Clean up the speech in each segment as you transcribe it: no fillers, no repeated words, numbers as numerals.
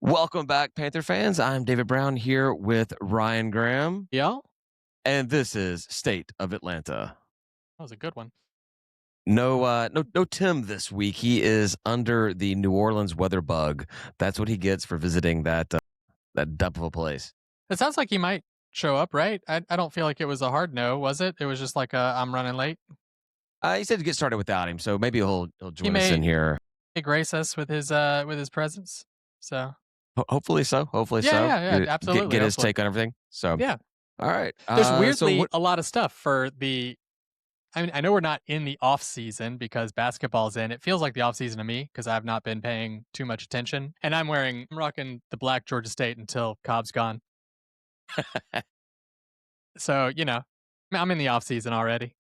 Welcome back, Panther fans. I'm David Brown here with Ryan Graham, Yeah, and this is State of Atlanta. that was a good one. No Tim this week. He is under the New Orleans weather bug. That's what he gets for visiting that dump of a place. It sounds like he might show up, right? I don't feel like it was a hard no, was it? It was just like I'm running late. He said to get started without him, so maybe he'll He join us in may here. grace us with his presence. So Hopefully so. Hopefully yeah, so. yeah, absolutely. Get his Hopefully. take on everything. So Yeah, all right. there's So weirdly what? a lot of stuff for the. I mean, I know we're not in the off season because basketball's in. It feels like the off season to me because I've not been paying too much attention, and I'm rocking the black Georgia State until Cobb's gone. So I'm in the off season already.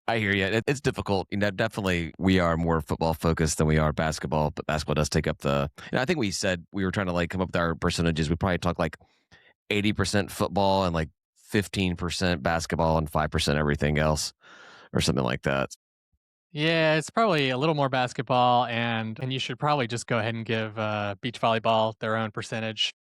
I hear you. It's difficult. Definitely we are more football focused than we are basketball, but basketball does take up the. I think we said we were trying to come up with our percentages. We probably talk 80% football and 15% basketball and 5% everything else, or something like that. Yeah, it's probably a little more basketball, and you should probably just go ahead and give beach volleyball their own percentage.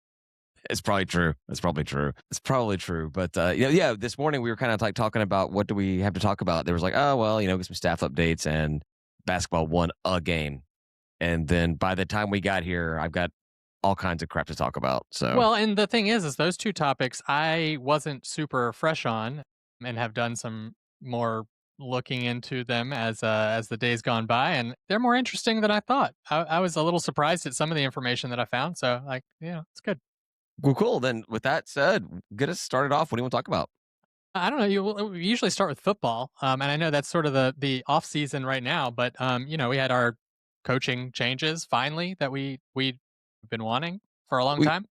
It's probably true. It's probably true. It's probably true. But yeah. This morning we were kind of talking about what do we have to talk about. There was oh well, get some staff updates, and basketball won a game, and then by the time we got here, I've got all kinds of crap to talk about. So Well, and the thing is those two topics I wasn't super fresh on, and have done some more looking into them as the days gone by, and they're more interesting than I thought. I was a little surprised at some of the information that I found. So, it's good. well, cool. Then with that said, get us started off. What do you want to talk about? I don't know. We usually start with football, and I know that's sort of the off season right now. But we had our coaching changes finally that we've been wanting for a long We time.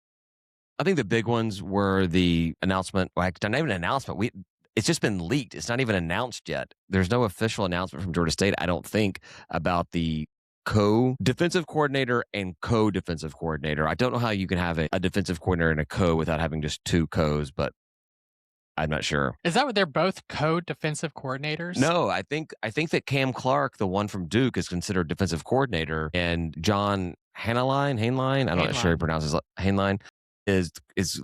I think the big ones were the announcement. Not even an announcement. It's just been leaked. It's not even announced yet. There's no official announcement from Georgia State, I don't think, about the co-defensive coordinator and co-defensive coordinator. I don't know how you can have a defensive coordinator and a co without having just two co's, but I'm not sure. Is that what they're both co-defensive coordinators? No, I think that Cam Clark, the one from Duke, is considered defensive coordinator, and John Haneline, I'm not sure he pronounces Haneline, is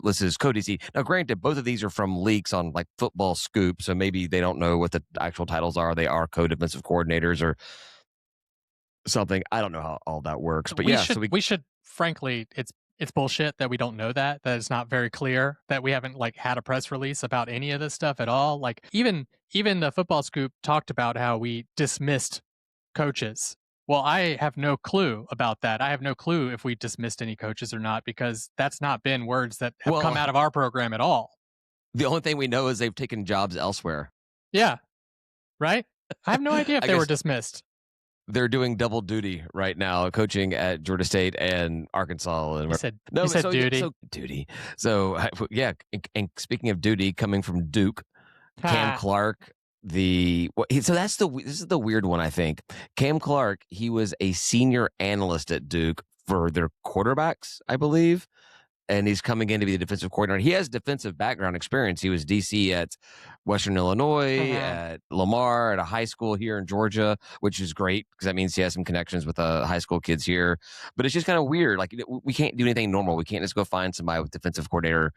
listed as co-DC. Now, granted, both of these are from leaks on Football Scoop, so maybe they don't know what the actual titles are. They are co-defensive coordinators or something. I don't know how all that works, but We should frankly, it's bullshit that we don't know that it's not very clear, that we haven't had a press release about any of this stuff at all. Even the Football Scoop talked about how we dismissed coaches. Well, I have no clue about that. I have no clue if we dismissed any coaches or not, because that's not been words that have come out of our program at all. The only thing we know is they've taken jobs elsewhere. Yeah. Right? I have no idea if they were dismissed. They're doing double duty right now, coaching at Georgia State and Arkansas. And You said duty. Duty. So yeah. And speaking of duty, coming from Duke, Cam Clark. This is the weird one. I think Cam Clark. He was a senior analyst at Duke for their quarterbacks, I believe. And he's coming in to be the defensive coordinator. He has defensive background experience. He was DC at Western Illinois, at Lamar, at a high school here in Georgia, which is great because that means he has some connections with high school kids here. But it's just kind of weird. We can't do anything normal. We can't just go find somebody with defensive coordinator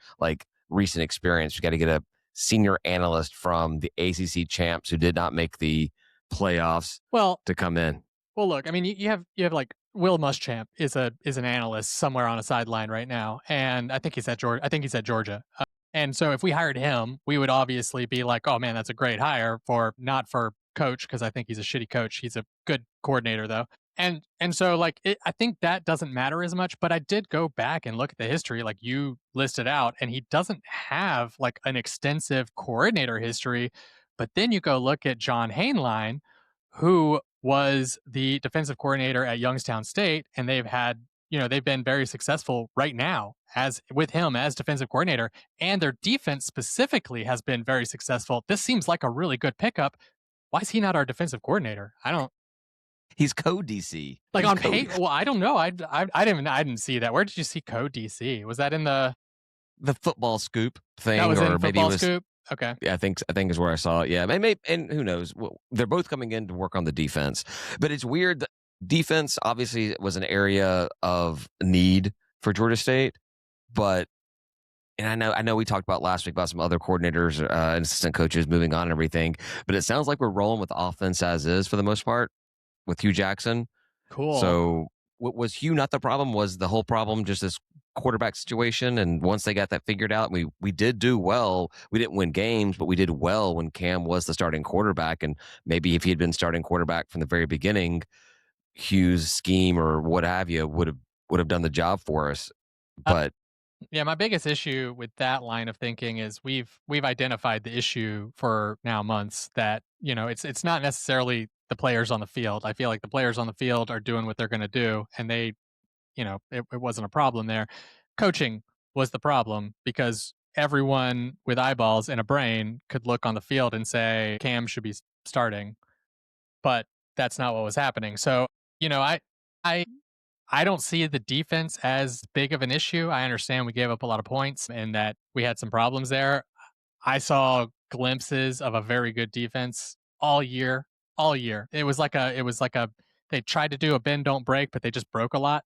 recent experience. We got to get a senior analyst from the ACC champs who did not make the playoffs to come in. Well, look, I mean, you have Will Muschamp is an analyst somewhere on a sideline right now, and I think he's at Georgia. And so if we hired him, we would obviously be like, oh man, that's a great hire not for coach, because I think he's a shitty coach. He's a good coordinator though. And so I think that doesn't matter as much, but I did go back and look at the history like you listed out, and he doesn't have an extensive coordinator history. But then you go look at John Haneline, who was the defensive coordinator at Youngstown State, and they've been very successful right now with him as defensive coordinator, and their defense specifically has been very successful. This seems like a really good pickup. Why is he not our defensive coordinator? He's co-DC. On paper. Well, I don't know. I didn't see that. Where did you see co-DC? Was that in the Football Scoop thing? That was in Football Scoop. Okay. Yeah, I think is where I saw it. Yeah, maybe, and who knows? They're both coming in to work on the defense, but it's weird. Defense obviously was an area of need for Georgia State, but and I know we talked about last week about some other coordinators and assistant coaches moving on and everything, but it sounds like we're rolling with offense as is for the most part with Hugh Jackson. Cool. So was Hugh not the problem? Was the whole problem just this quarterback situation? And once they got that figured out, we did do well. We didn't win games, but we did well when Cam was the starting quarterback. And maybe if he had been starting quarterback from the very beginning, Hugh's scheme or what have you would have done the job for us. But yeah, my biggest issue with that line of thinking is we've identified the issue for now months that, it's not necessarily the players on the field. I feel like the players on the field are doing what they're going to do, and they, it wasn't a problem there. Coaching was the problem because everyone with eyeballs and a brain could look on the field and say Cam should be starting, but that's not what was happening. So, I I don't see the defense as big of an issue. I understand we gave up a lot of points and that we had some problems there. I saw glimpses of a very good defense all year, all year. It was like a they tried to do a bend don't break, but they just broke a lot.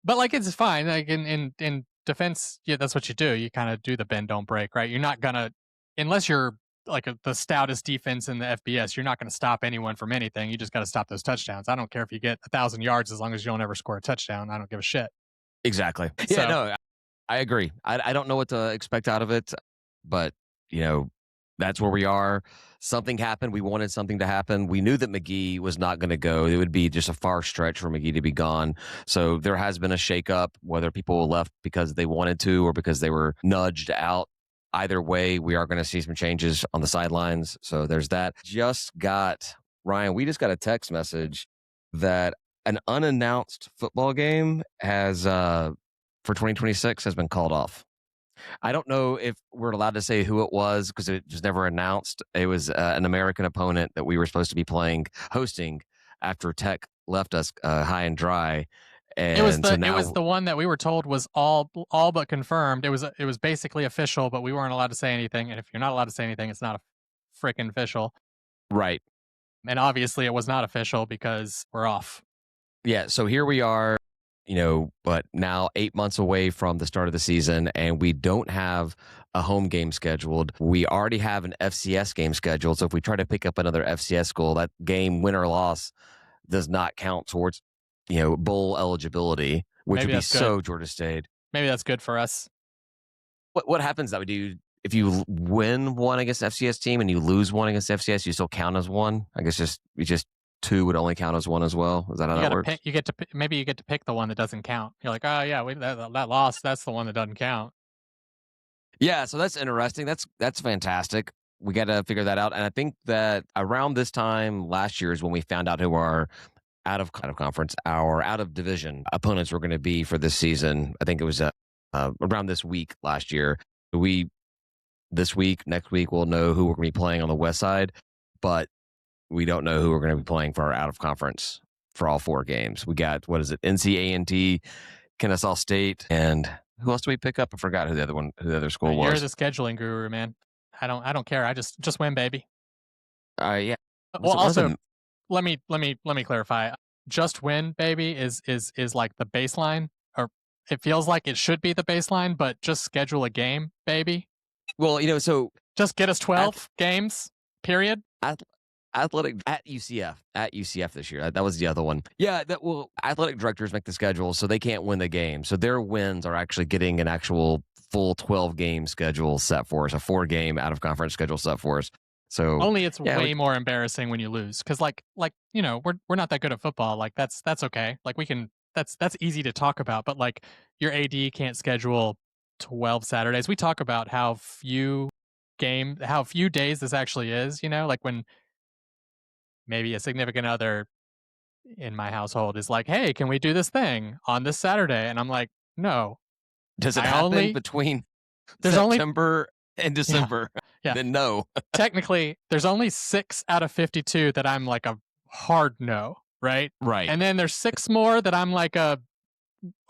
But like it's fine. Like in defense, yeah, that's what you do. You kind of do the bend don't break, right? You're not gonna unless you're like the stoutest defense in the FBS, you're not going to stop anyone from anything. You just got to stop those touchdowns. I don't care if you get 1,000 yards as long as you don't ever score a touchdown. I don't give a shit. exactly. So, Yeah, no, I agree. I don't know what to expect out of it, but that's where we are. Something happened. We wanted something to happen. We knew that McGee was not going to go. It would be just a far stretch for McGee to be gone. So there has been a shakeup, whether people left because they wanted to or because they were nudged out. Either way, we are going to see some changes on the sidelines. So there's that. Ryan, we just got a text message that an unannounced football game has for 2026 has been called off. I don't know if we're allowed to say who it was because it was never announced. It was an American opponent that we were supposed to be hosting after Tech left us high and dry. And it was now the one that we were told was all but confirmed. It was basically official, but we weren't allowed to say anything. And if you're not allowed to say anything, it's not a freaking official. right. And obviously, it was not official because we're off. Yeah. So here we are. But now 8 months away from the start of the season, and we don't have a home game scheduled. We already have an FCS game scheduled. So if we try to pick up another FCS school, that game, win or loss, does not count towards, bowl eligibility, which Maybe would be that's good. so Georgia State. Maybe that's good for us. What happens that we do if you win one against FCS team and you lose one against FCS, you still count as one? I guess just two would only count as one as well. Is that how that works? Maybe you get to pick the one that doesn't count. You're like, oh yeah, that loss, that's the one that doesn't count. Yeah, so that's interesting. That's fantastic. We got to figure that out. And I think that around this time last year is when we found out who our out of conference, our out of division opponents were going to be for this season. I think it was around this week last year. Next week, we'll know who we're going to be playing on the west side, but we don't know who we're going to be playing for our out of conference for all 4 games. We got, NCAA, Kennesaw State, and who else do we pick up? I forgot who the other school was. You're the scheduling guru, man. I don't care. I just win, baby. Yeah. Well, also, let me clarify. Just win, baby, is like the baseline, or it feels like it should be the baseline, but just schedule a game, baby. Well, so just get us 12 games, period. Athletic at UCF this year. That was the other one. Yeah, athletic directors make the schedule, so they can't win the game. So their wins are actually getting an actual full 12 game schedule set for us, a 4-game out of conference schedule set for us. So only it's way more embarrassing when you lose because like we're not that good at football. Like that's okay. Like we can that's easy to talk about, but like your AD can't schedule 12 Saturdays. We talk about how few days this actually is. Like when maybe a significant other in my household is like, hey, can we do this thing on this Saturday? And I'm like, no. Does it happen between September and December? Yeah. Then no. Technically, there's only 6 out of 52 that I'm like a hard no, right? Right. And then there's 6 more that I'm like all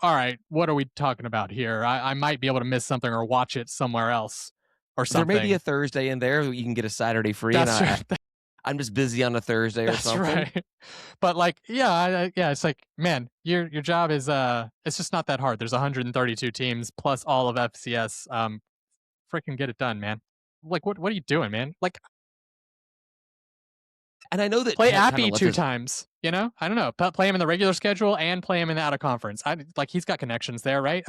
right, what are we talking about here? I might be able to miss something or watch it somewhere else or something. There may be a Thursday in there. You can get a Saturday free. That's true. I'm just busy on a Thursday or That's something. right. But like, yeah, it's like, man, your job is it's just not that hard. There's 132 teams plus all of FCS. Freaking get it done, man. Like, what are you doing, man? Like, And I know that play Tech kind of Appy left 2 his. times. You know, I don't know. Play him in the regular schedule and play him in the out of conference. Like he's got connections there, right?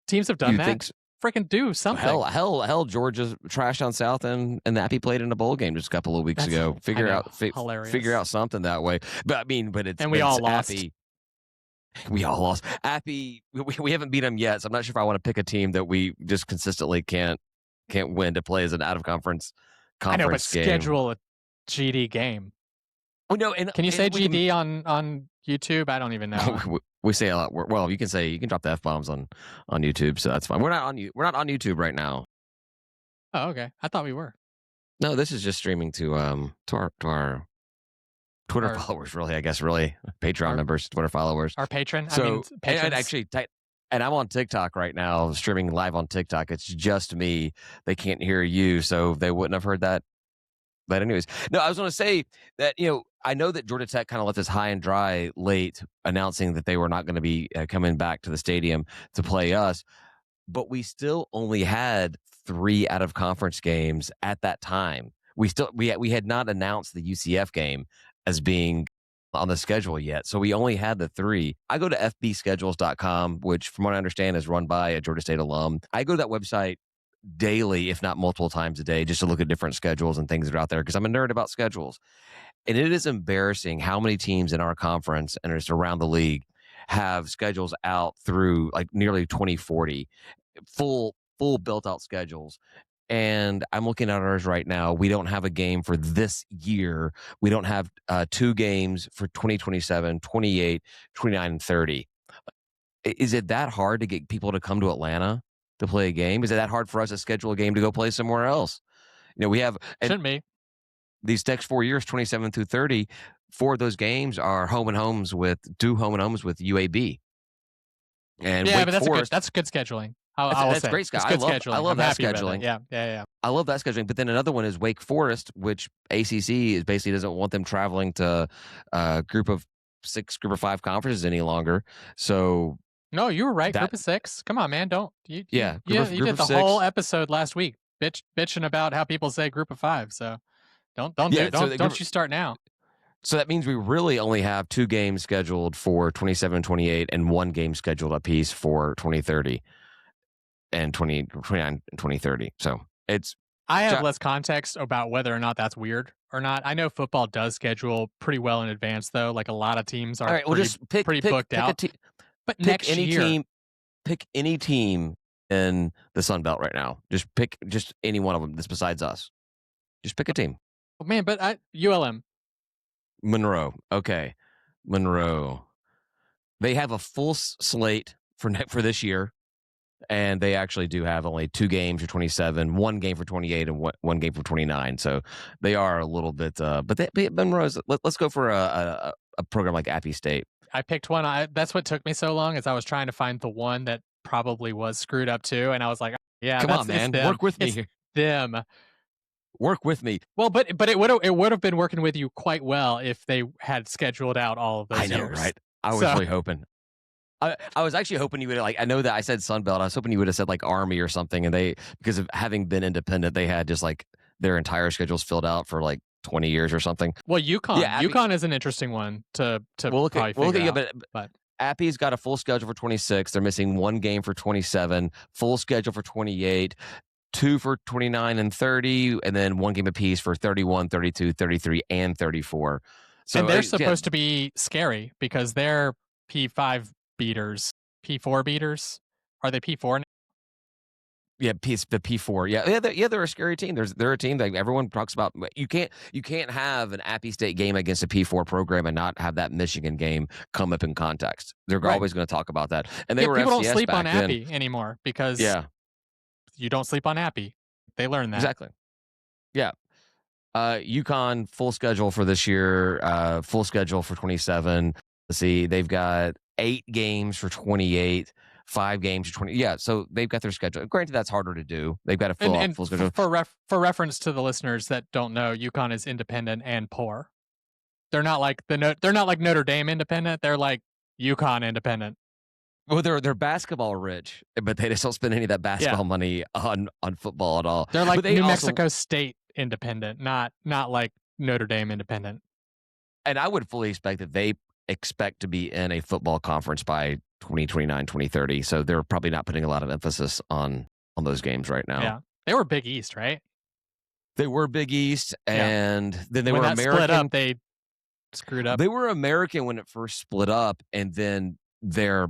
Teams have done You that. think? Freaking do something. Hell! Georgia's trash down south, and Appy played in a bowl game just a couple of weeks ago. Figure out something that way. But and we all lost. Appy. We all lost. Appy. We haven't beat them yet, so I'm not sure if I want to pick a team that we just consistently can't win to play as an out of conference I know, but game. schedule a GD game. Oh no! And can you say GD on YouTube? I don't even know. We say a lot. Well, you can drop the F-bombs on YouTube, so that's fine. We're not on YouTube right now. Oh, okay. I thought we were. No, this is just streaming to our Twitter followers, really. I guess Patreon members, Twitter followers, our patron. So, I mean, and actually, and I'm on TikTok right now, streaming live on TikTok. It's just me. They can't hear you, so they wouldn't have heard that. But anyways, no, I was going to say that, I know that Georgia Tech kind of left us high and dry late, announcing that they were not going to be coming back to the stadium to play us. But we still only had 3 out of conference games at that time. We had not announced the UCF game as being on the schedule yet. So we only had the 3. I go to fbschedules.com, which from what I understand is run by a Georgia State alum. I go to that website daily, if not multiple times a day, just to look at different schedules and things that are out there, because I'm a nerd about schedules. And it is embarrassing how many teams in our conference and just around the league have schedules out through like nearly 2040, full built out schedules. And I'm looking at ours right now. We don't have a game for this year. We don't have 2 games for 2027, 28, 29, and 30. Is it that hard to get people to come to Atlanta to play a game? Is it that hard for us to schedule a game to go play somewhere else? We have shouldn't be. These next 4 years, 27 through 30, 4 of those games are home and homes with UAB. And yeah, Wake but Forest, that's good scheduling. That's great, Scott. I love that scheduling. Yeah. I love that scheduling. But then another one is Wake Forest, which ACC is basically doesn't want them traveling to a group of 6, group of 5 conferences any longer. So no, you were right. Group of 6. Come on, man. Don't you? Yeah, you did the whole episode last week bitching about how people say group of 5. So don't you start now. So that means we really only have 2 games scheduled for 27, 28, and 1 game scheduled apiece for 2030 and 2029 and 2030. So I have less context about whether or not that's weird or not. I know football does schedule pretty well in advance, though. Like a lot of teams are pretty booked out. But next year, pick any team in the Sun Belt right now. Just pick any one of them that's besides us. Just pick a team. Oh, man, but ULM. Monroe. Okay. Monroe. They have a full slate for this year, and they actually do have only 2 games for 27, 1 game for 28, and 1 game for 29. So they are a little bit. But Monroe's. Let's go for a program like Appy State. I picked one. That's what took me so long, is I was trying to find the one that probably was screwed up too, and I was like, "Yeah, come on, man, work with me here. Them, work with me." Well, but it would have been working with you quite well if they had scheduled out all of those. I know, years. right? I was really hoping. I was actually hoping you would I know that I said Sun Belt. I was hoping you would have said like Army or something, and because of having been independent, they had just like their entire schedules filled out for like 20 years or something. Well, UConn is an interesting one to look at. Yeah, but Appy's got a full schedule for 26. They're missing 1 game for 27. Full schedule for 28. 2 for 29 and 30, and then 1 game apiece for 31, 32, 33, and 34. So and they're supposed to be scary because they're P5 beaters, P4 beaters. Are they P4 now? Yeah, the P4. Yeah, they're a scary team. They're a team that everyone talks about. You can't have an Appy State game against a P4 program and not have that Michigan game come up in context. They're always going to talk about that. And they were people FCS don't sleep on back then. Appy anymore because you don't sleep on Appy. They learned that. Exactly. Yeah. UConn full schedule for this year. Full schedule for 27. Let's see, they've got 8 games for 28. 5 games or 20. Yeah, so they've got their schedule. Granted, that's harder to do. They've got a full schedule. For reference to the listeners that don't know, UConn is independent and poor. They're not like they're not like Notre Dame independent. They're like UConn independent. Well, they're basketball rich, but they just don't spend any of that basketball money on football at all. They're like New Mexico State independent, not like Notre Dame independent. And I would fully expect that they expect to be in a football conference by 2029, 2030. So they're probably not putting a lot of emphasis on those games right now. Yeah, they were Big East, right? They were Big East, and then they were American. Split up, they screwed up. They were American when it first split up, and then their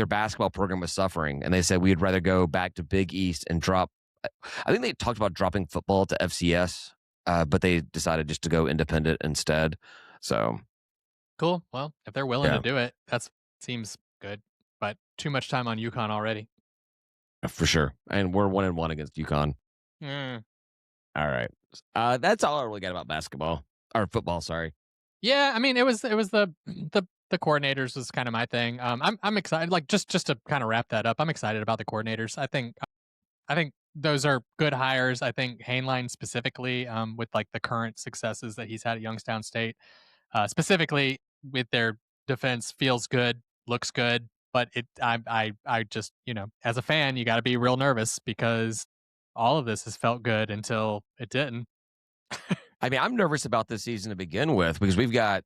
basketball program was suffering, and they said we'd rather go back to Big East and drop. I think they talked about dropping football to FCS, but they decided just to go independent instead. So cool. Well, if they're willing to do it, that seems good. But too much time on UConn already. For sure, and we're 1-1 against UConn. Mm. All right, that's all I really got about basketball or football. Sorry. Yeah, I mean, it was the coordinators was kind of my thing. I'm excited. Like just to kind of wrap that up, I'm excited about the coordinators. I think those are good hires. I think Haneline specifically, with like the current successes that he's had at Youngstown State, specifically with their defense, feels good, looks good. But I just, as a fan, you got to be real nervous because all of this has felt good until it didn't. I mean, I'm nervous about this season to begin with because we've got,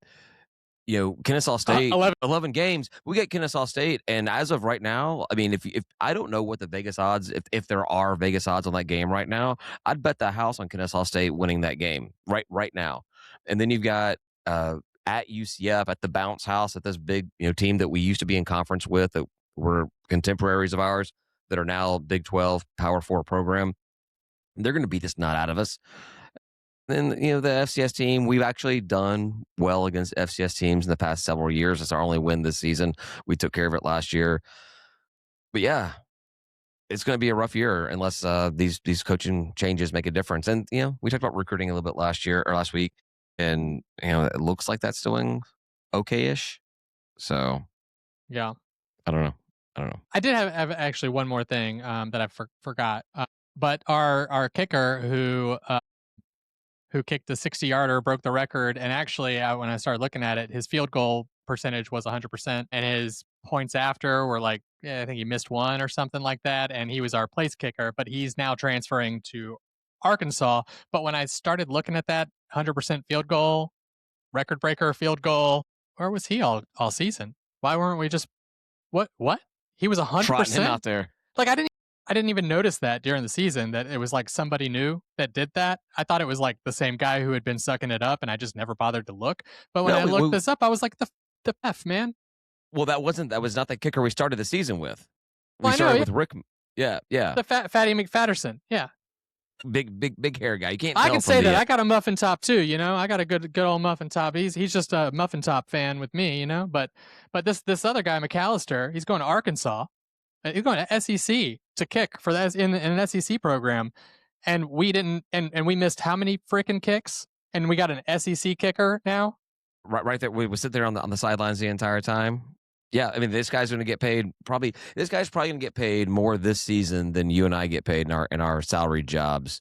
Kennesaw State, 11 games. We get Kennesaw State, and as of right now, I mean, if I don't know what the Vegas odds, if there are Vegas odds on that game right now, I'd bet the house on Kennesaw State winning that game right now. And then you've got at UCF at the bounce house at this big team that we used to be in conference with that were contemporaries of ours that are now Big 12 Power 4 program. They're going to beat this nut out of us. Then, the FCS team, we've actually done well against FCS teams in the past several years. It's our only win this season. We took care of it last year. But yeah, it's going to be a rough year unless these coaching changes make a difference. And, we talked about recruiting a little bit last week, and, it looks like that's doing okay-ish. So, yeah. I don't know. I did have actually one more thing that I forgot. But our kicker who kicked the 60-yarder, broke the record. And actually, when I started looking at it, his field goal percentage was 100%. And his points after were like, I think he missed one or something like that. And he was our place kicker, but he's now transferring to Arkansas. But when I started looking at that 100% field goal, record breaker field goal, where was he all season? Why weren't we just, what? He was 100%? Trotting him out there. Like, I didn't even notice that during the season that it was like somebody new that did that. I thought it was like the same guy who had been sucking it up, and I just never bothered to look. But when I looked this up, I was like, the F, man. Well, that was not the kicker we started the season with. We started with Rick. Yeah. The Fatty McFatterson. Yeah. Big hair guy. You can't. I can say that I got a muffin top too. I got a good old muffin top. He's just a muffin top fan with me. But this other guy, McAllister, he's going to Arkansas. He's going to SEC to kick for that in an SEC program, and we didn't. And we missed how many freaking kicks? And we got an SEC kicker now. Right there. We sit there on the sidelines the entire time. Yeah, I mean, this guy's going to get paid. This guy's probably going to get paid more this season than you and I get paid in our salaried jobs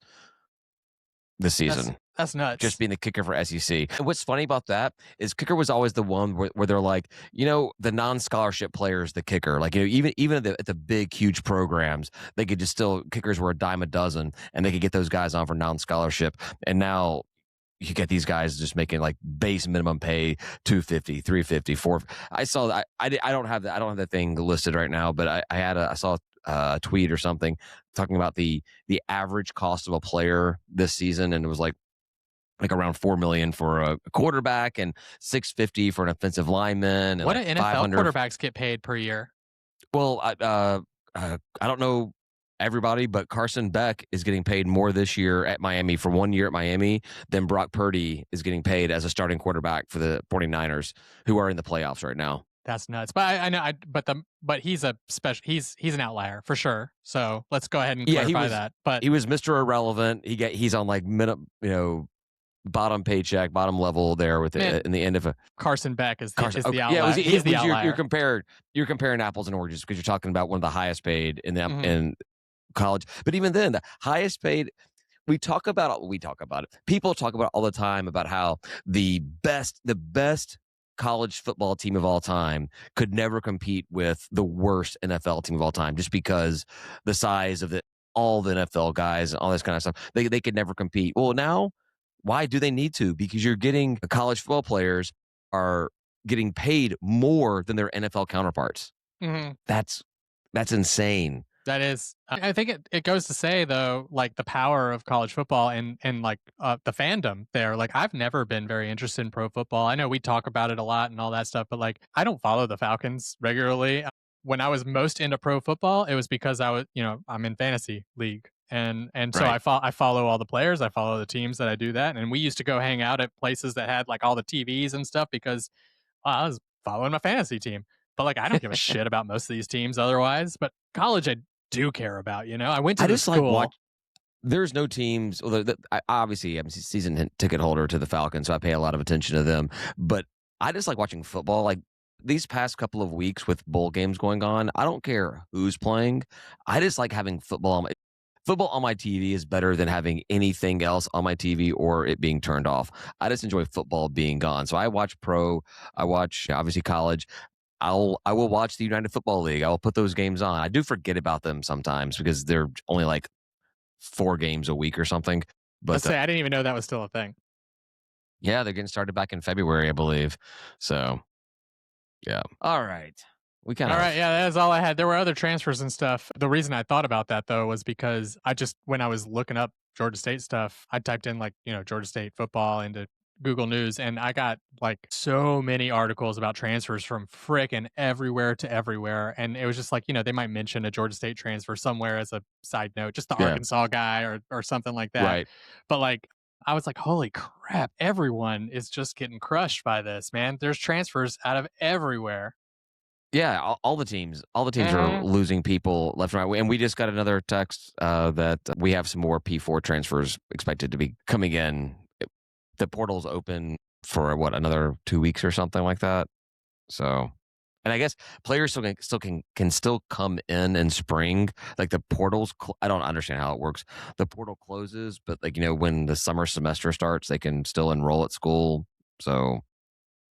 this season. That's nuts. Just being the kicker for SEC. And what's funny about that is kicker was always the one where they're like, the non-scholarship players, the kicker. Like, even at the big, huge programs, they could just kickers were a dime a dozen, and they could get those guys on for non-scholarship. And now you get these guys just making like base minimum pay $250, $350, $450. I saw that. I don't have that. I don't have that thing listed right now, but I saw a tweet or something talking about the average cost of a player this season, and it was like around $4 million for a quarterback and $650 for an offensive lineman. And what do NFL quarterbacks get paid per year? Well, I don't know everybody, but Carson Beck is getting paid more this year at Miami for 1 year at Miami than Brock Purdy is getting paid as a starting quarterback for the 49ers, who are in the playoffs right now. That's nuts. But I know, but he's a special. He's an outlier for sure. So let's go ahead and clarify that. But he was Mr. Irrelevant. He's on like bottom paycheck, bottom level there with it in the end of a Carson Beck is Carson. the Okay, outlier. He's the outlier. You're comparing apples and oranges because you're talking about one of the highest paid Mm-hmm. in college. But even then, the highest paid. We talk about it. People talk about it all the time about how the best college football team of all time could never compete with the worst NFL team of all time, just because the size of all the NFL guys and all this kind of stuff. They could never compete. Well, now, why do they need to? Because you're getting college football players are getting paid more than their NFL counterparts. Mm-hmm. That's insane. That is, I think it goes to say though, like the power of college football and like the fandom there. Like I've never been very interested in pro football. I know we talk about it a lot and all that stuff, but like I don't follow the Falcons regularly. When I was most into pro football, it was because I was, I'm in fantasy league, and so Right. I follow all the players, I follow the teams that I do that, and we used to go hang out at places that had like all the TVs and stuff because I was following my fantasy team. But like I don't give a shit about most of these teams otherwise. But college, I do care about. I went to the school. There's no teams. Well, obviously, I'm a season ticket holder to the Falcons, so I pay a lot of attention to them. But I just like watching football. Like these past couple of weeks with bowl games going on, I don't care who's playing. I just like having football. Football on my TV is better than having anything else on my TV or it being turned off. I just enjoy football being gone. So I watch pro. I watch obviously college. I will watch the United Football League. I will put those games on. I do forget about them sometimes because they're only like 4 games a week or something. But Let's say I didn't even know that was still a thing. Yeah, they're getting started back in February, I believe. So, yeah. All right. All right, yeah, that's all I had. There were other transfers and stuff. The reason I thought about that though was because when I was looking up Georgia State stuff, I typed in like, Georgia State football into Google News, and I got like so many articles about transfers from frickin' everywhere to everywhere. And it was just like, they might mention a Georgia State transfer somewhere as a side note, just the Arkansas guy or something like that. Right. But like, I was like, holy crap, everyone is just getting crushed by this, man. There's transfers out of everywhere. Yeah, all the teams are losing people left and right. And we just got another text that we have some more P4 transfers expected to be coming in. The portal's open for another 2 weeks or something like that. So, and I guess players can still come in spring. Like the portals, I don't understand how it works. The portal closes, but like when the summer semester starts, they can still enroll at school. So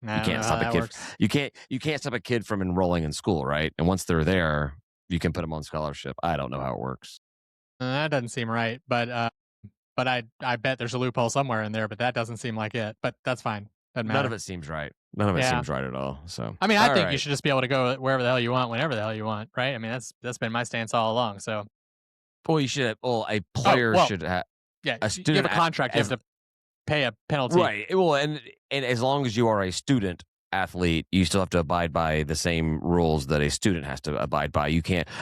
you can't stop a kid. You can't stop a kid from enrolling in school, right? And once they're there, you can put them on scholarship. I don't know how it works. That doesn't seem right, but I bet there's a loophole somewhere in there, but that doesn't seem like it. But that's fine. Doesn't matter. None of it seems right. None of it seems right at all. So I mean, I think you should just be able to go wherever the hell you want, whenever the hell you want, right? I mean, that's been my stance all along. So, well, you should. A player should have. Yeah, a student. You have a contract. You have to pay a penalty, right? Well, and as long as you are a student athlete, you still have to abide by the same rules that a student has to abide by.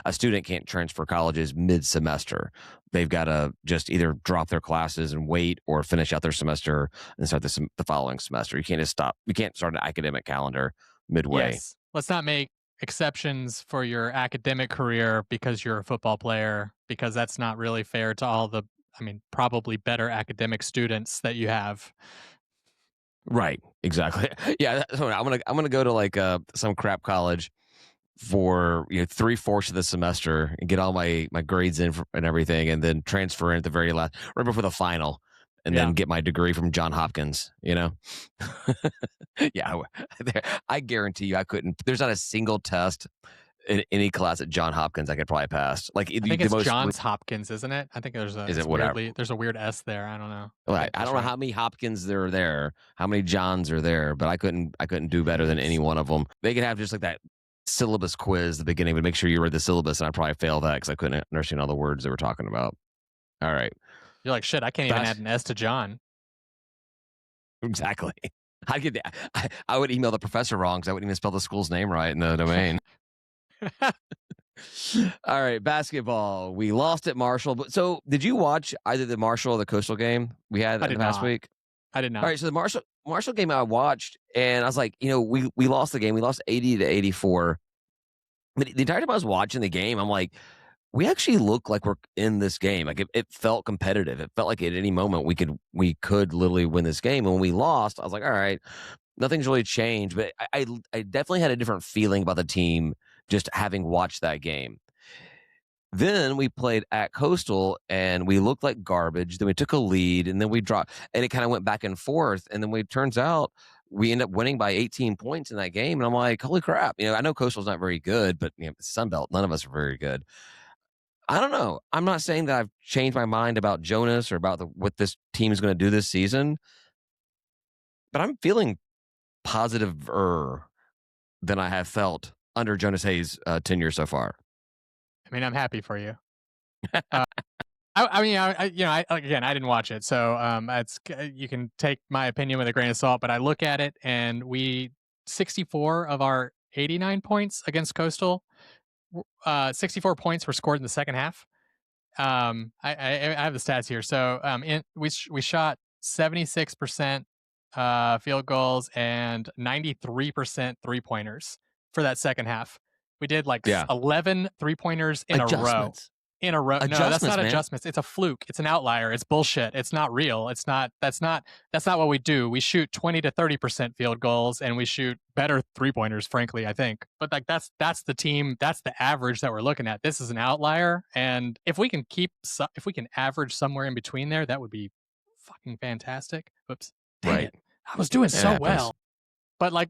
A student can't transfer colleges mid-semester. They've got to just either drop their classes and wait, or finish out their semester and start the following semester. You can't just stop. You can't start an academic calendar midway. Yes. Let's not make exceptions for your academic career because you're a football player, because that's not really fair to all the, probably better academic students that you have. Right. Exactly. Yeah. So I'm gonna go to like some crap college for 3/4 of the semester and get all my grades in and everything, and then transfer in at the very last, right before the final, and then get my degree from John Hopkins. Yeah. I guarantee you, I couldn't. There's not a single test in any class at John Hopkins I could probably pass. Like I think it's Johns Hopkins, isn't it? I think there's there's a weird S there. I don't know. Right. I don't know how many Hopkins there are there, how many Johns are there, but I couldn't do better than any one of them. They could have just like that syllabus quiz at the beginning, but make sure you read the syllabus, and I probably failed that because I couldn't understand all the words they were talking about. All right. You're like, shit, I can't even add an S to John. Exactly. I would email the professor wrong because I wouldn't even spell the school's name right in the domain. All right, basketball. We lost at Marshall. But so, did you watch either the Marshall or the Coastal game we had the past week? I did not. All right, so the Marshall game I watched, and I was like, we lost the game. We lost 80-84. But the entire time I was watching the game, I'm like, we actually look like we're in this game. Like it felt competitive. It felt like at any moment we could literally win this game. And when we lost, I was like, all right, nothing's really changed. But I definitely had a different feeling about the team just having watched that game. Then we played at Coastal and we looked like garbage. Then we took a lead and then we dropped, and it kind of went back and forth. And then turns out we end up winning by 18 points in that game. And I'm like, holy crap. I know Coastal's not very good, but Sunbelt, none of us are very good. I don't know. I'm not saying that I've changed my mind about Jonas or about what this team is going to do this season, but I'm feeling positiver than I have felt under Jonas Hayes' tenure so far. I mean, I'm happy for you. I didn't watch it, so you can take my opinion with a grain of salt. But I look at it, and 64 of our 89 points against Coastal, 64 points were scored in the second half. I have the stats here. So we shot 76% field goals and 93% 3-pointers for that second half. We did 11 3-pointers in a row. No, that's not adjustments. It's a fluke. It's an outlier. It's bullshit. It's not real. That's not what we do. We shoot 20 to 30% field goals, and we shoot better 3-pointers, frankly, I think. But that's the team, that's the average that we're looking at. This is an outlier, and if we can average somewhere in between there, that would be fucking fantastic. Oops. Dang it. I was doing so well. But no,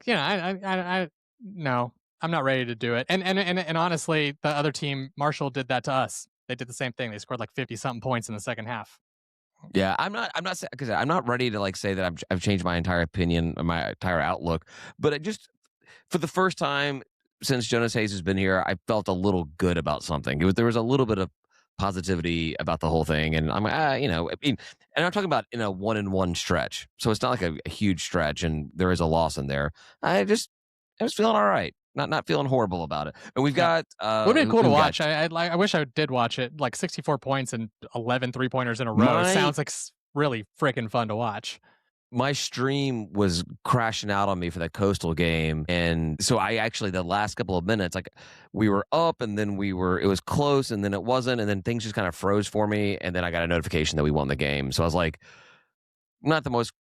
I'm not ready to do it. And honestly, the other team, Marshall, did that to us. They did the same thing. They scored 50-something points in the second half. Yeah, I'm not ready to say that I've changed my entire opinion, my entire outlook. But just for the first time since Jonas Hayes has been here, I felt a little good about something. There was a little bit of positivity about the whole thing, and I'm and I'm talking about in a 1-1 stretch, so it's not like a huge stretch, and there is a loss in there. I was feeling all right. Not feeling horrible about it. And we've got would have been cool to watch. I wish I did watch it. 64 points and 11 3-pointers in a row. Sounds like really freaking fun to watch. My stream was crashing out on me for that Coastal game, and so I actually, the last couple of minutes, we were up, and then it was close, and then it wasn't, and then things just kind of froze for me, and then I got a notification that we won the game. So I was like, not the most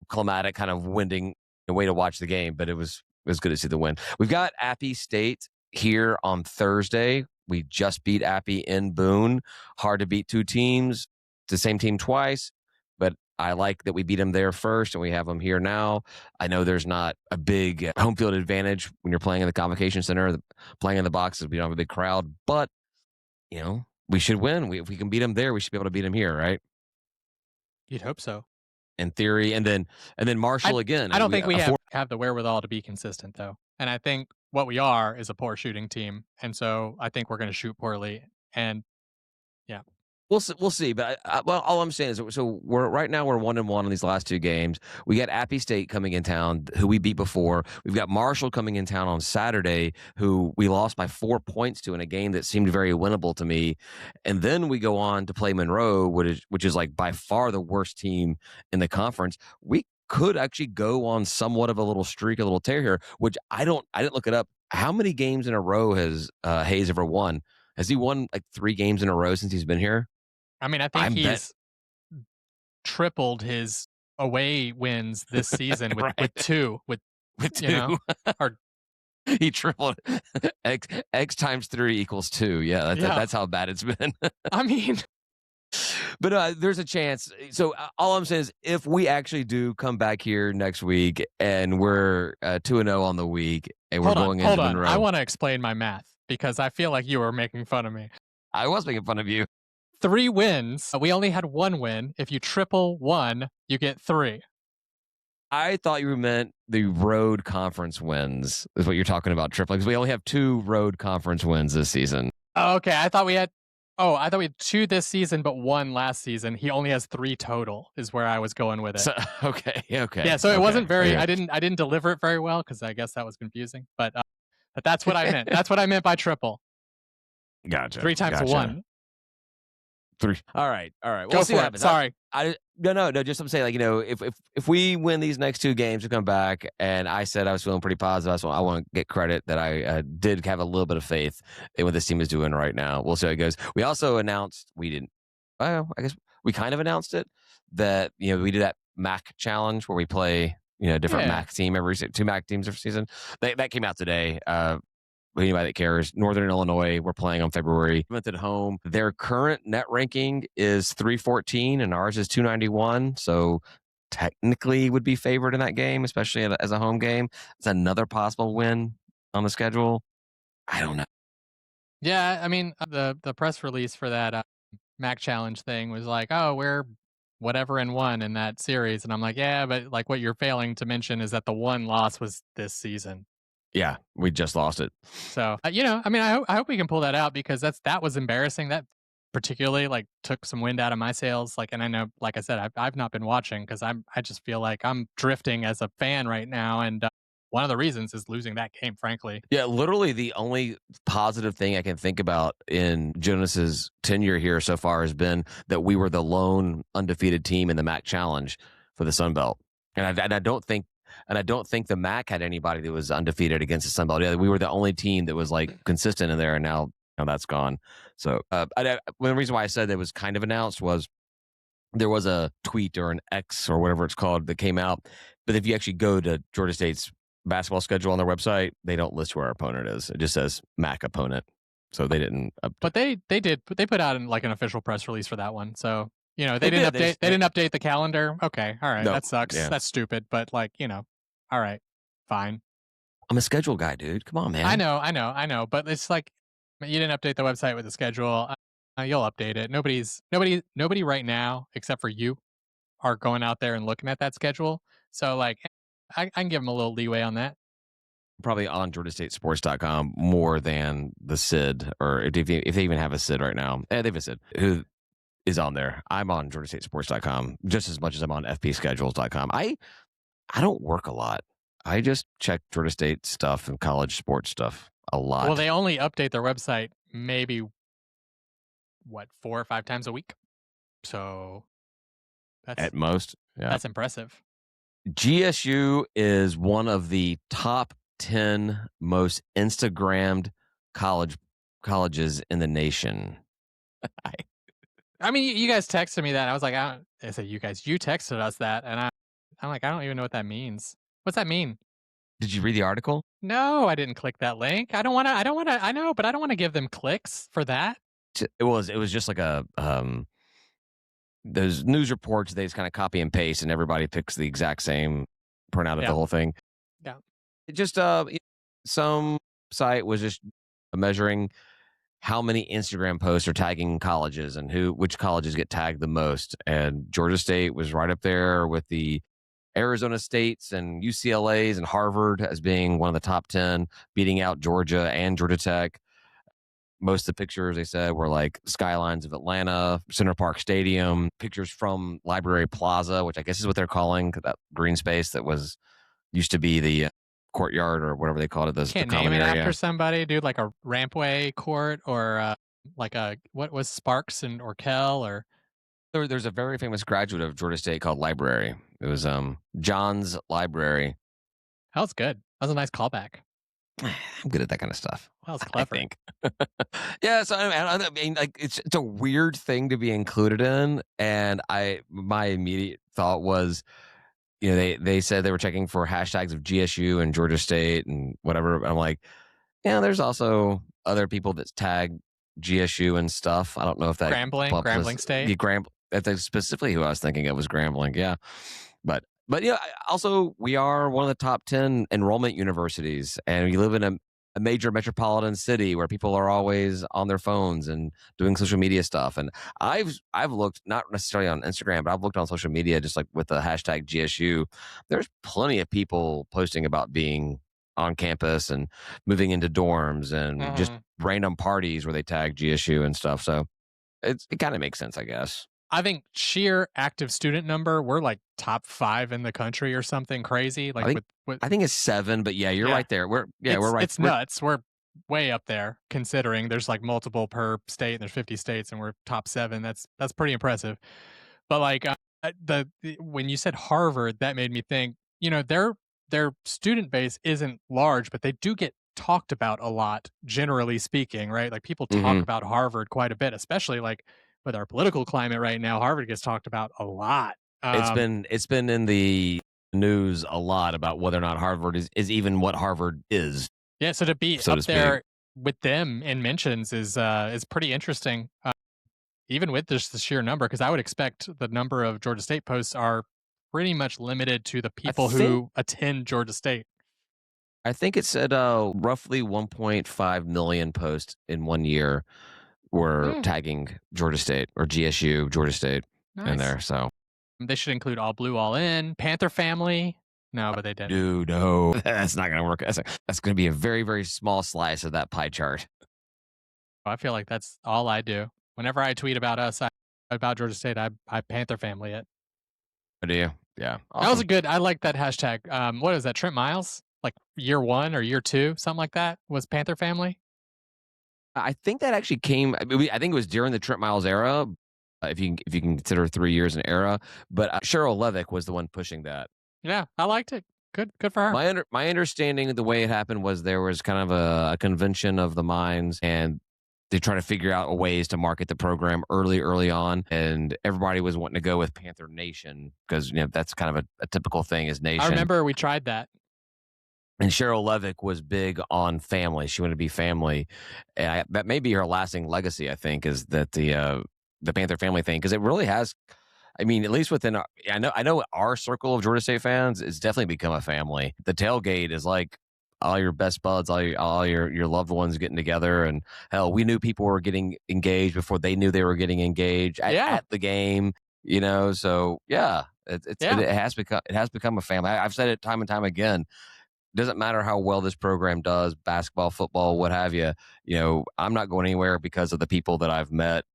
climatic kind of winding way to watch the game, but it was good to see the win. We've got Appy State here on Thursday. We just beat Appy in Boone. Hard to beat two teams. It's the same team twice, but I like that we beat them there first, and we have them here now. I know there's not a big home field advantage when you're playing in the Convocation Center, playing in the boxes. We don't have a big crowd, but we should win. If we can beat them there, we should be able to beat them here, right? You'd hope so. In theory, and then Marshall again. I don't think we have the wherewithal to be consistent, though. And I think what we are is a poor shooting team, and so I think we're going to shoot poorly. And yeah, we'll see. But all I'm saying is, so we're 1-1 on these last two games. We got Appy State coming in town, who we beat before. We've got Marshall coming in town on Saturday, who we lost by 4 points to in a game that seemed very winnable to me. And then we go on to play Monroe, which is by far the worst team in the conference. We could actually go on somewhat of a little streak, a little tear here, which I didn't look it up. How many games in a row has Hayes ever won? Has he won 3 games in a row since he's been here? I mean, I think he's tripled his away wins this season with two. With two. He tripled X times 3 equals 2. Yeah, that's how bad it's been. I mean, but there's a chance. So all I'm saying is, if we actually do come back here next week and we're 2-0 on the week, and we're going into Monroe, I want to explain my math because I feel like you were making fun of me. I was making fun of you. 3 wins. We only had 1 win. If you triple 1, you get 3. I thought you meant the road conference wins is what you're talking about, tripling, because we only have 2 road conference wins this season. Oh, okay. I thought we had 2 this season, but 1 last season. He only has 3 total is where I was going with it. So, okay. Yeah, so it wasn't very, I didn't deliver it very well because I guess that was confusing, but that's what I meant. That's what I meant by triple. Gotcha. 3 times 1. 3. All right. We'll Go see for what it. happens. Sorry. No. Just I'm saying, like, if we win these next 2 games to come back, and I said I was feeling pretty positive, so I want to get credit that I did have a little bit of faith in what this team is doing right now. We'll see how it goes. We also announced I guess we kind of announced it that we do that MAC challenge where we play different MAC team 2 MAC teams every season. That came out today. Anybody that cares, Northern Illinois, we're playing on February 7th at home. Their current net ranking is 314 and ours is 291. So technically would be favored in that game, especially as a home game. It's another possible win on the schedule. I don't know. Yeah, I mean, the press release for that MAC challenge thing was like, oh, we're whatever and 1 in that series. And I'm like, yeah, but like what you're failing to mention is that the 1 loss was this season. Yeah, we just lost it. So, I mean, I hope we can pull that out because that was embarrassing. That particularly like took some wind out of my sails. Like, and I know, like I said, I've not been watching because I just feel like I'm drifting as a fan right now. And one of the reasons is losing that game, frankly. Yeah, literally the only positive thing I can think about in Jonas's tenure here so far has been that we were the lone undefeated team in the MAC challenge for the Sun Belt. And I don't think the MAC had anybody that was undefeated against the Sun Belt. Yeah, we were the only team that was like consistent in there, and now that's gone. So the reason why I said that was kind of announced was there was a tweet or an X or whatever it's called that came out. But if you actually go to Georgia State's basketball schedule on their website, they don't list who our opponent is. It just says MAC opponent. So they didn't. But they did. They put out like an official press release for that one. So they didn't update. They didn't update the calendar. Okay, all right, that sucks. Yeah. That's stupid. But like all right, fine. I'm a schedule guy, dude. Come on, man. I know. But it's like you didn't update the website with the schedule. You'll update it. Nobody right now except for you are going out there and looking at that schedule. So like, I can give them a little leeway on that. Probably on GeorgiaStateSports.com more than the SID, or if they even have a SID right now. They have a SID who is on there. I'm on GeorgiaStateSports.com just as much as I'm on FPSchedules.com. I don't work a lot. I just check Georgia State stuff and college sports stuff a lot. Well, they only update their website maybe 4 or 5 times a week. So that's at most. Yeah. That's impressive. GSU is one of the top 10 most Instagrammed colleges in the nation. I mean, you guys texted me that. I was like, I said, you texted us that, and I'm like, I don't even know what that means. What's that mean? Did you read the article? No, I didn't click that link. I know, but I don't want to give them clicks for that. It was just like a those news reports, they just kind of copy and paste and everybody picks the exact same printout of the whole thing. Yeah. It just some site was just measuring how many Instagram posts are tagging colleges and which colleges get tagged the most. And Georgia State was right up there with the Arizona States and UCLA's and Harvard as being one of the top 10, beating out Georgia and Georgia Tech. Most of the pictures, they said, were like skylines of Atlanta, Center Park Stadium, pictures from Library Plaza, which I guess is what they're calling that green space that used to be the courtyard or whatever they called it. The name it after somebody, dude, like a Rampway Court or like what was Sparks and Orkel or. There's a very famous graduate of Georgia State called Library. It was John's Library. That was good. That was a nice callback. I'm good at that kind of stuff. That was clever. I think. Yeah, so I mean, like it's a weird thing to be included in, and my immediate thought was, they said they were checking for hashtags of GSU and Georgia State and whatever. I'm like, there's also other people that tag GSU and stuff. I don't know if that Grambling State. That's specifically who I was thinking of was Grambling. Yeah, but also we are one of the top 10 enrollment universities, and we live in a major metropolitan city where people are always on their phones and doing social media stuff. And I've looked, not necessarily on Instagram, but I've looked on social media just like with the hashtag GSU. There's plenty of people posting about being on campus and moving into dorms and just random parties where they tag GSU and stuff. So it kind of makes sense, I guess. I think sheer active student number, we're like top 5 in the country or something crazy. Like I think it's 7, but yeah, you're right there. We're right. It's nuts. We're way up there considering there's like multiple per state and there's 50 states and we're top 7. That's pretty impressive. But like when you said Harvard, that made me think, their student base isn't large, but they do get talked about a lot, generally speaking, right? Like people talk Hmm. about Harvard quite a bit, especially like with our political climate right now. Harvard gets talked about a lot. It's been in the news a lot about whether or not Harvard is even what Harvard is, Yeah, so to be so to up speak. there with them in mentions is pretty interesting. Even with just the sheer number, because I would expect the number of Georgia State posts are pretty much limited to the I people think who attend Georgia State. I think it said roughly 1.5 million posts in 1 year were Mm, tagging Georgia State or GSU Georgia State in nice. there. So, They should include All Blue, All In, Panther Family. No, but they didn't. dude, no, that's not going to work. That's going to be a very, very small slice of that pie chart. I feel like that's all I do. Whenever I tweet about us, about Georgia State, I Panther Family it. Do you? Yeah, That was a awesome. good. I like that hashtag. What is that? Trent Miles, like year 1 or year 2, something like that, was Panther Family. I think that actually came. I think it was during the Trent Miles era, if you can consider 3 years an era. But Cheryl Levick was the one pushing that. Yeah, I liked it. Good for her. My understanding of the way it happened was there was kind of a convention of the minds, and they try to figure out ways to market the program early on, and everybody was wanting to go with Panther Nation because that's kind of a typical thing is I Nation. remember we tried that. And Cheryl Levick was big on family. She wanted to be family, and that may be her lasting legacy. I think is that the Panther family thing, because it really has. I mean, at least within I know our circle of Georgia State fans, it's definitely become a family. The tailgate is like all your best buds, all your loved ones getting together, and hell, we knew people were getting engaged before they knew they were getting engaged Yeah, at the game. So yeah, yeah. it has become a family. I've said it time and time again. Doesn't matter how well this program does, basketball, football, what have you. I'm not going anywhere because of the people that I've met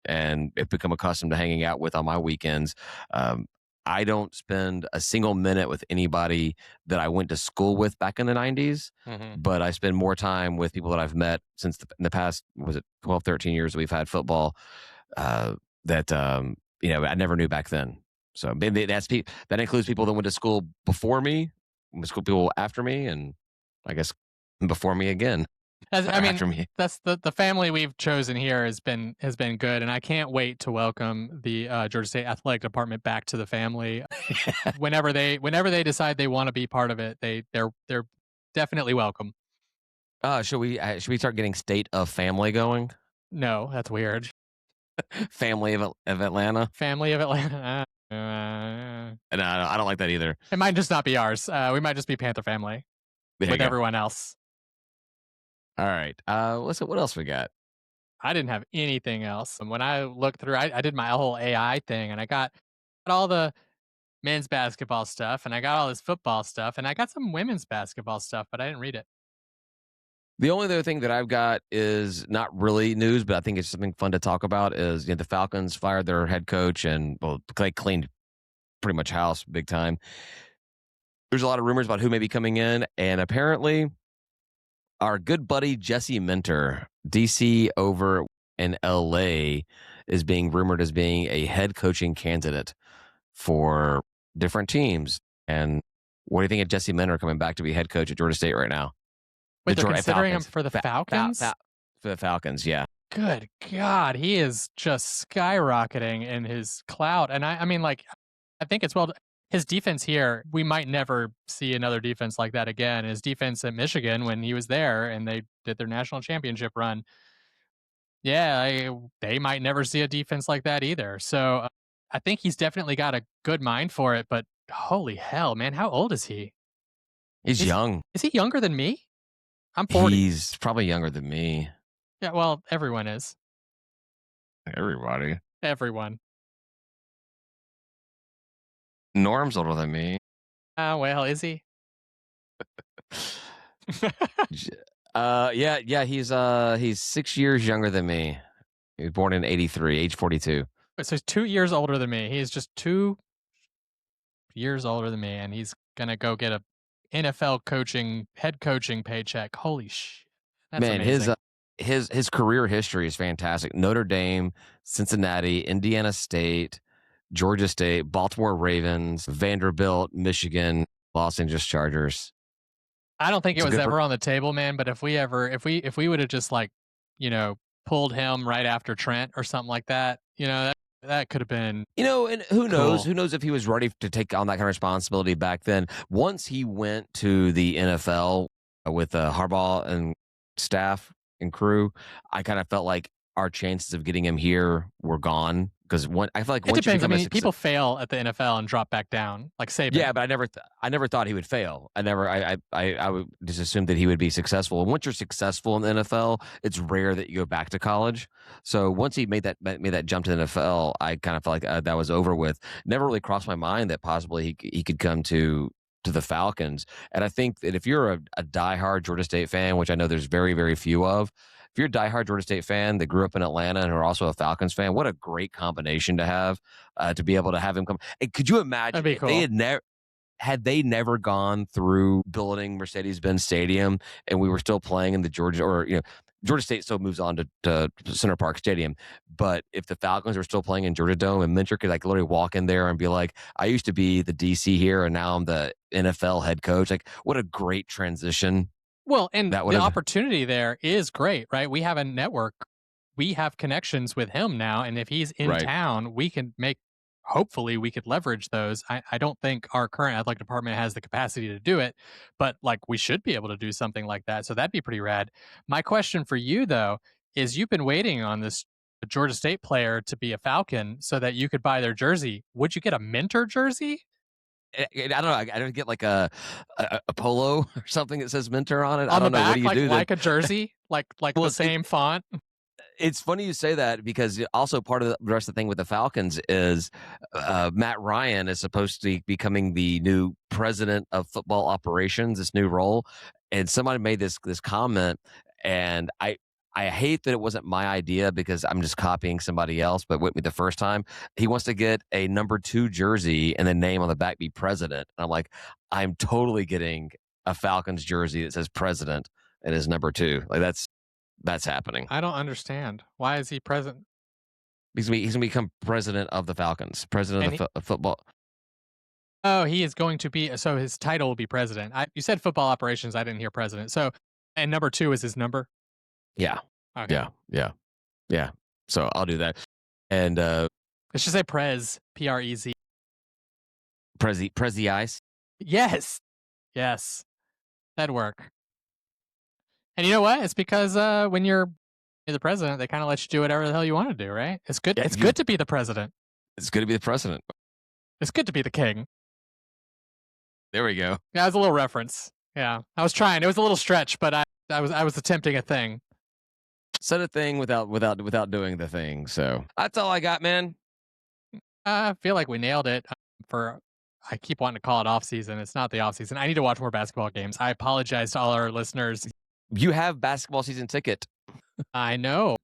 and have become accustomed to hanging out with on my weekends. Um, I don't spend a single minute with anybody that I went to school with back in the 90s, Hmm. but I spend more time with people that I've met since in the past, was it 12, 13 years we've had football, uh, that, I never knew back then. So maybe that includes people that went to school before me, went to school people after me, and I guess before me again, As, or I mean, after me. that's the family we've chosen here has been good, and I can't wait to welcome the Georgia State athletic department back to the family. Whenever they decide they want to be part of it, they're definitely welcome. Should we start getting State of Family going? No, that's weird. Family of Atlanta. Family of Atlanta. No, I don't like that either. It might just not be ours. We might just be Panther Family There you with go. everyone else. All right. What else we got? I didn't have anything else. And when I looked through, I did my whole AI thing, and I got all the men's basketball stuff, and I got all this football stuff, and I got some women's basketball stuff, but I didn't read it. The only other thing that I've got is not really news, but I think it's something fun to talk about. Is the Falcons fired their head coach, and they cleaned pretty much house big time. There's a lot of rumors about who may be coming in, and apparently our good buddy Jesse Minter, DC over in LA, is being rumored as being a head coaching candidate for different teams. And what do you think of Jesse Minter coming back to be head coach at Georgia State right now? Wait, they're considering him Falcons. for the Falcons? For the Falcons, yeah. Good God, he is just skyrocketing in his clout. And I mean, like, I think it's his defense here, we might never see another defense like that again. His defense at Michigan when he was there and they did their national championship run. Yeah, they might never see a defense like that either. So I think he's definitely got a good mind for it. But holy hell, man, how old is he? He's young. Is he younger than me? I'm 40. He's probably younger than me. Yeah, well, everyone is. Everybody. Everyone. Norm's older than me. Well, is he? Yeah, he's 6 years younger than me. He was born in 83, age 42. So he's 2 years older than me. He's just 2 years older than me, and he's gonna go get a NFL head coaching paycheck. Holy shit. That's Man, amazing. his career history is fantastic. Notre Dame, Cincinnati, Indiana State, Georgia State, Baltimore Ravens, Vanderbilt, Michigan, Los Angeles Chargers. I don't think it It's a was good. ever on the table, man. But if we would have just like, you know, pulled him right after Trent or something like that, that could have been And who knows? cool. Who knows if he was ready to take on that kind of responsibility back then? Once he went to the NFL with Harbaugh and staff and crew, I kind of felt like our chances of getting him here were gone because I feel like It once you depends. I become a mean, success. people fail at the NFL and drop back down, like Yeah, Saban. but I never thought he would fail. I would just assume that he would be successful. And once you're successful in the NFL, it's rare that you go back to college. So once he made that jump to the NFL, I kind of felt like that was over with. Never really crossed my mind that possibly he could come to the Falcons. And I think that if you're a diehard Georgia State fan, which I know there's very, very few of, if you're a diehard Georgia State fan that grew up in Atlanta and are also a Falcons fan, what a great combination to have to be able to have him come. And could you That'd imagine be if they cool. had they never gone through building Mercedes-Benz Stadium and we were still playing in the Georgia State still moves on to Center Park Stadium. But if the Falcons were still playing in Georgia Dome and Minter could like literally walk in there and be like, I used to be the DC here and now I'm the NFL head coach. Like, what a great transition Well, and that would the have. opportunity there is great, right? We have a network. We have connections with him now, and if he's in Right. town, we can make. Hopefully, we could leverage those. I don't think our current athletic department has the capacity to do it, but like we should be able to do something like that. So that'd be pretty rad. My question for you though is: you've been waiting on this Georgia State player to be a Falcon so that you could buy their jersey. Would you get a Minter jersey? I don't know. I don't get like a polo or something that says Mentor on it. I On the don't know. What do back, you do then? like a jersey, like Well, the same font. it's funny you say that because also part of the rest of the thing with the Falcons is Matt Ryan is supposed to be becoming the new president of football operations, this new role. And somebody made this comment, and I hate that it wasn't my idea because I'm just copying somebody else. But with me the first time, he wants to get a number 2 jersey and the name on the back be president. And I'm like, I'm totally getting a Falcons jersey that says president and is number 2. Like that's happening. I don't understand. Why is he present? He's gonna become president of the Falcons, president And of the football. oh, he is going to be. So his title will be president. You said football operations. I didn't hear president. So, and number 2 is his number. Yeah, Okay. yeah. So I'll do that. And Let's just say Prez, Prez. Prezi Ice. Yes, yes, that'd work. And you know what? It's because when you're the president, they kind of let you do whatever the hell you want to do, right? It's good. Yeah, It's good to be the president. It's good to be the president. It's good to be the king. There we go. Yeah, that was a little reference. Yeah, I was trying. It was a little stretch, but I was attempting a thing. Said a thing without doing the thing. So that's all I got, man. I feel like we nailed it. I keep wanting to call it off season. It's not the off season. I need to watch more basketball games. I apologize to all our listeners. You have basketball season ticket. I know.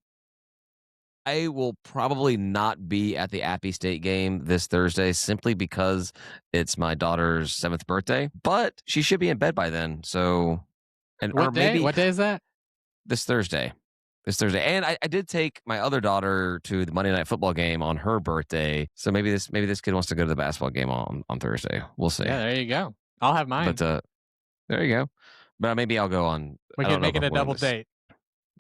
I will probably not be at the Appy State game this Thursday simply because it's my daughter's 7th birthday, but she should be in bed by then. So, What day? What day is that? This Thursday. And I did take my other daughter to the Monday Night Football game on her birthday. So maybe this kid wants to go to the basketball game on Thursday. We'll see. Yeah, there you go. I'll have mine. But there you go. But maybe I'll go on. We can make it a double date.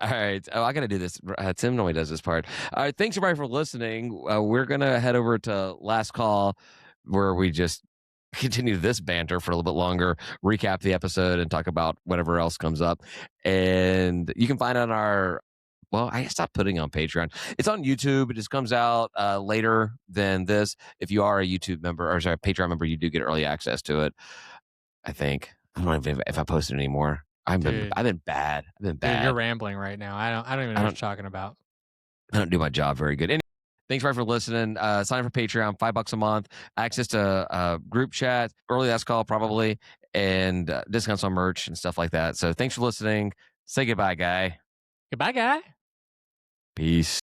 All right. Oh, I got to do this. Tim normally does this part. All right. Thanks everybody for listening. We're going to head over to Last Call where we just continue this banter for a little bit longer, recap the episode and talk about whatever else comes up. And you can find on I stopped putting it on Patreon. It's on YouTube. It just comes out later than this. If you are a YouTube member or sorry, Patreon member, you do get early access to it. I think. I don't know if I post it anymore. I've been bad. Dude, you're rambling right now. I don't even know what you're talking about. I don't do my job very good. Anyway, thanks for listening. Sign up for Patreon, $5 a month, access to group chat, early last call probably, and discounts on merch and stuff like that. So thanks for listening. Say goodbye, guy. Goodbye, guy. Peace.